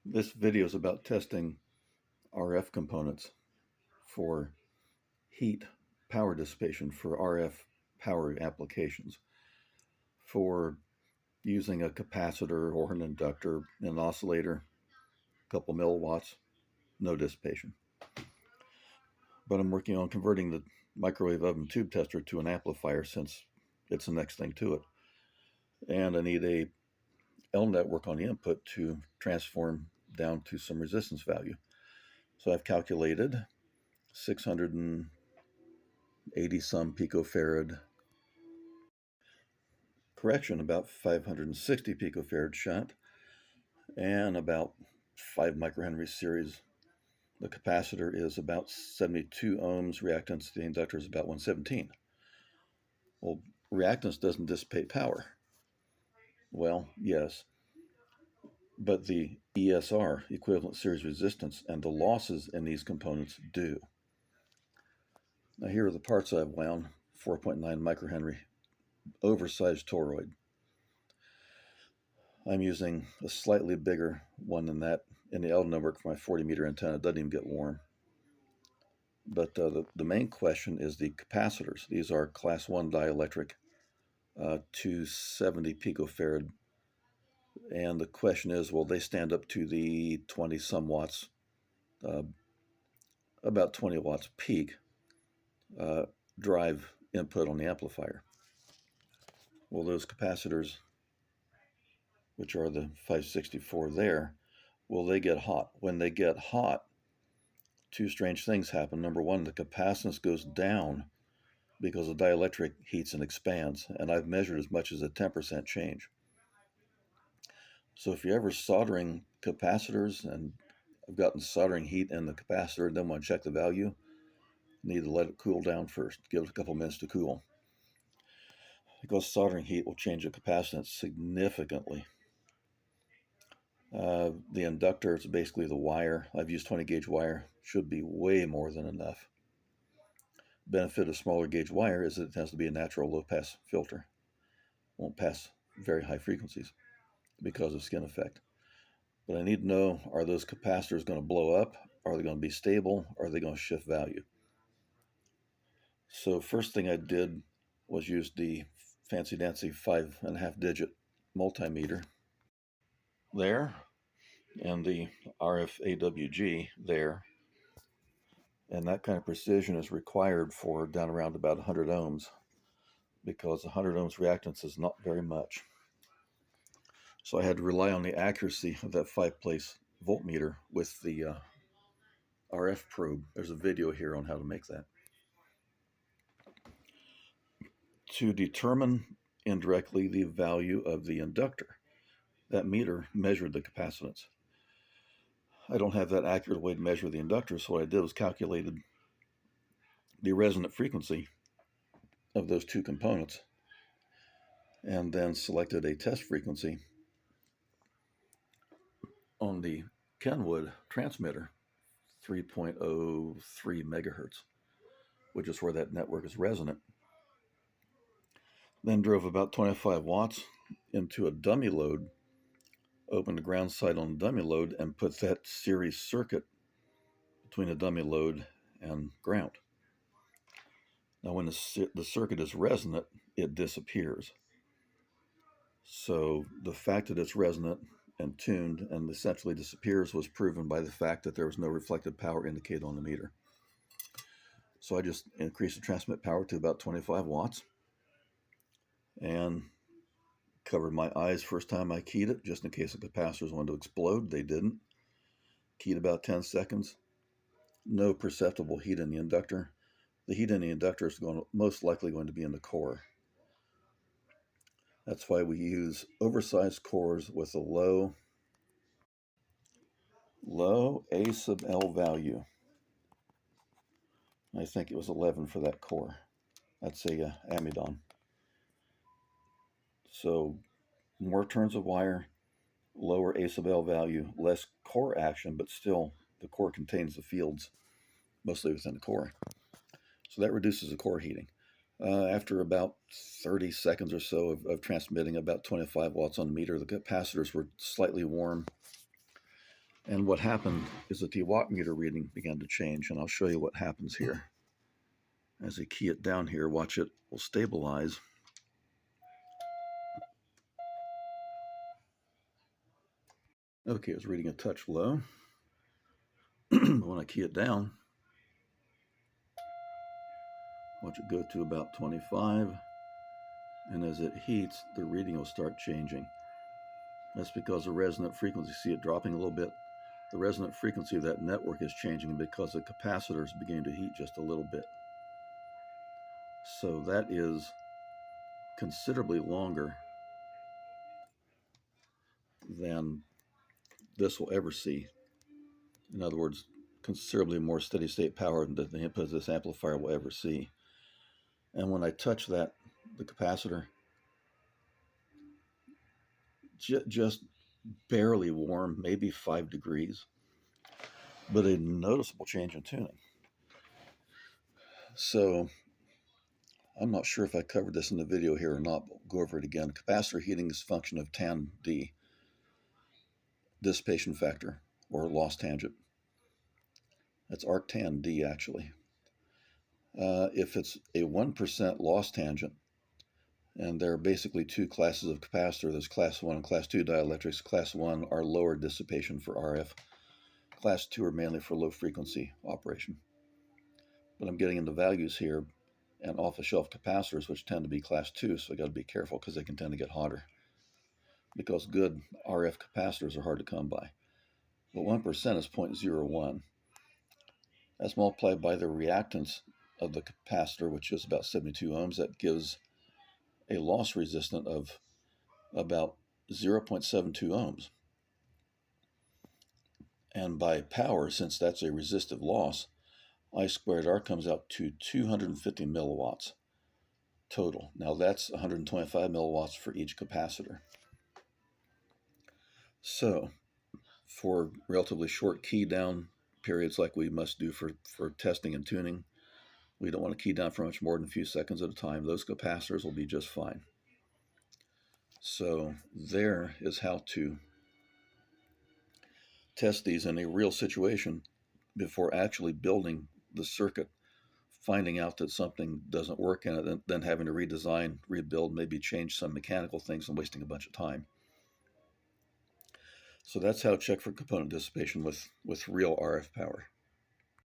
This video is about testing RF components for heat power dissipation for RF power applications, for using a capacitor or an inductor, an oscillator, a couple milliwatts, no dissipation. But I'm working on converting the microwave oven tube tester to an amplifier since it's the next thing to it. And I need a L network on the input to transform down to some resistance value. So I've calculated 680 some picofarad correction, about 560 picofarad shunt, and about 5 microhenry series. The capacitor is about 72 ohms, reactance to the inductor is about 117. Well, reactance doesn't dissipate power. Well, yes, but the ESR, equivalent series resistance, and the losses in these components do. Now here are the parts I've wound, 4.9 microhenry, oversized toroid. I'm using a slightly bigger one than that in the L network for my 40-meter antenna. It doesn't even get warm. But the main question is the capacitors. These are class 1 dielectric, 270 picofarad. And the question is, will they stand up to the 20-some watts, about 20 watts peak drive input on the amplifier? Well, those capacitors, which are the 564 there, will they get hot? When they get hot, two strange things happen. Number one, the capacitance goes down because the dielectric heats and expands, and I've measured as much as a 10% change. So if you're ever soldering capacitors, and I've gotten soldering heat in the capacitor and then want to check the value, need to let it cool down first. Give it a couple minutes to cool, because soldering heat will change the capacitance significantly. The inductor is basically the wire. I've used 20 gauge wire, should be way more than enough. Benefit of smaller gauge wire is that it tends to be a natural low pass filter. Won't pass very high frequencies because of skin effect. But I need to know, are those capacitors going to blow up? Are they going to be stable? Are they going to shift value? So first thing I did was use the fancy dancy 5.5 digit multimeter there and the RF AWG there. And that kind of precision is required for down around about 100 ohms, because 100 ohms reactance is not very much. So I had to rely on the accuracy of that 5-place voltmeter with the RF probe. There's a video here on how to make that. To determine indirectly the value of the inductor, that meter measured the capacitance. I don't have that accurate way to measure the inductor, so what I did was calculated the resonant frequency of those two components and then selected a test frequency on the Kenwood transmitter, 3.03 megahertz, which is where that network is resonant. Then drove about 25 watts into a dummy load, opened the ground side on the dummy load, and put that series circuit between the dummy load and ground. Now when the circuit is resonant, it disappears. So the fact that it's resonant and tuned and essentially disappears was proven by the fact that there was no reflected power indicated on the meter. So I just increased the transmit power to about 25 watts and covered my eyes first time I keyed it, just in case the capacitors wanted to explode. They didn't. Keyed about 10 seconds. No perceptible heat in the inductor. The heat in the inductor is most likely going to be in the core. That's why we use oversized cores with a low A sub L value. I think it was 11 for that core. That's a amidon. So more turns of wire, lower A sub L value, less core action, but still the core contains the fields mostly within the core. So that reduces the core heating. After about 30 seconds or so of transmitting about 25 watts on the meter, the capacitors were slightly warm. And what happened is that the wattmeter reading began to change, and I'll show you what happens here. As I key it down here, watch it will stabilize. Okay, it's reading a touch low. But when I key it down, watch it go to about 25. And as it heats, the reading will start changing. That's because the resonant frequency, see it dropping a little bit. The resonant frequency of that network is changing because the capacitor is beginning to heat just a little bit. So that is considerably longer than this will ever see. In other words, considerably more steady state power than the input of this amplifier will ever see. And when I touch that, the capacitor, just barely warm, maybe 5 degrees, but a noticeable change in tuning. So I'm not sure if I covered this in the video here or not, but we'll go over it again. Capacitor heating is a function of tan D, dissipation factor, or loss tangent. That's arctan D, actually. If it's a 1% loss tangent, and there are basically two classes of capacitor, there's class 1 and class 2 dielectrics. Class 1 are lower dissipation for RF. Class 2 are mainly for low frequency operation. But I'm getting into values here and off-the-shelf capacitors, which tend to be class 2, so I got to be careful because they can tend to get hotter. Because good RF capacitors are hard to come by. But 1% is 0.01. That's multiplied by the reactance of the capacitor, which is about 72 ohms. That gives a loss resistance of about 0.72 ohms. And by power, since that's a resistive loss, I squared R comes out to 250 milliwatts total. Now that's 125 milliwatts for each capacitor. So for relatively short key down periods like we must do for testing and tuning, we don't want to key down for much more than a few seconds at a time. Those capacitors will be just fine. So there is how to test these in a real situation before actually building the circuit, finding out that something doesn't work in it, and then having to redesign, rebuild, maybe change some mechanical things and wasting a bunch of time. So that's how to check for component dissipation with real RF power.